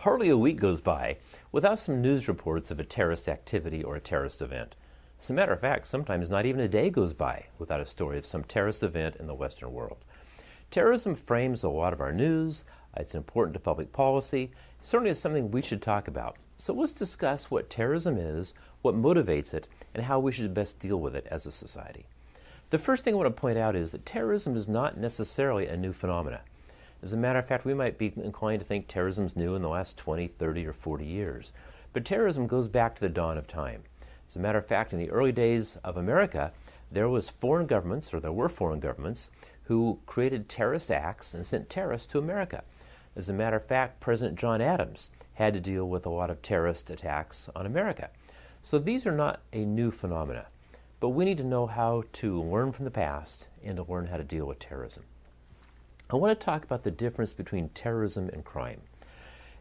Hardly a week goes by without some news reports of a terrorist activity or a terrorist event. As a matter of fact, sometimes not even a day goes by without a story of some terrorist event in the Western world. Terrorism frames a lot of our news. It's important to public policy. Certainly it's something we should talk about. So let's discuss what terrorism is, what motivates it, and how we should best deal with it as a society. The first thing I want to point out is that terrorism is not necessarily a new phenomenon. As a matter of fact, we might be inclined to think terrorism is new in the last 20, 30, or 40 years. But terrorism goes back to the dawn of time. As a matter of fact, in the early days of America, there were foreign governments who created terrorist acts and sent terrorists to America. As a matter of fact, President John Adams had to deal with a lot of terrorist attacks on America. So these are not a new phenomena, but we need to know how to learn from the past and to learn how to deal with terrorism. I want to talk about the difference between terrorism and crime.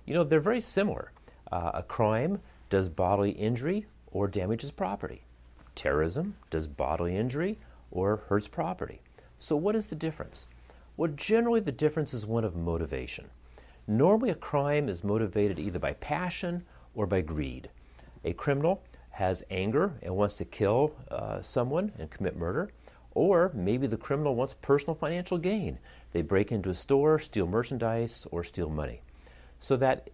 You know, they're very similar. A crime does bodily injury or damages property. Terrorism does bodily injury or hurts property. So what is the difference? Well, generally the difference is one of motivation. Normally a crime is motivated either by passion or by greed. A criminal has anger and wants to kill someone and commit murder. Or maybe the criminal wants personal financial gain. They break into a store, steal merchandise, or steal money. So that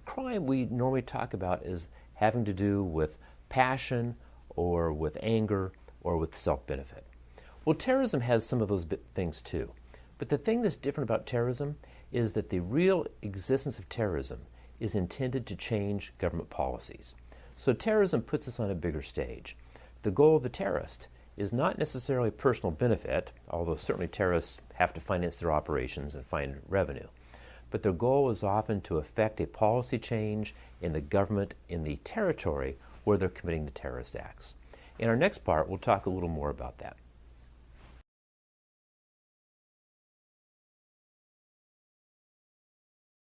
crime we normally talk about is having to do with passion or with anger or with self-benefit. Well, terrorism has some of those things too. But the thing that's different about terrorism is that the real existence of terrorism is intended to change government policies. So terrorism puts us on a bigger stage. The goal of the terrorist is not necessarily personal benefit, although certainly terrorists have to finance their operations and find revenue. But their goal is often to effect a policy change in the government, in the territory where they're committing the terrorist acts. In our next part, we'll talk a little more about that.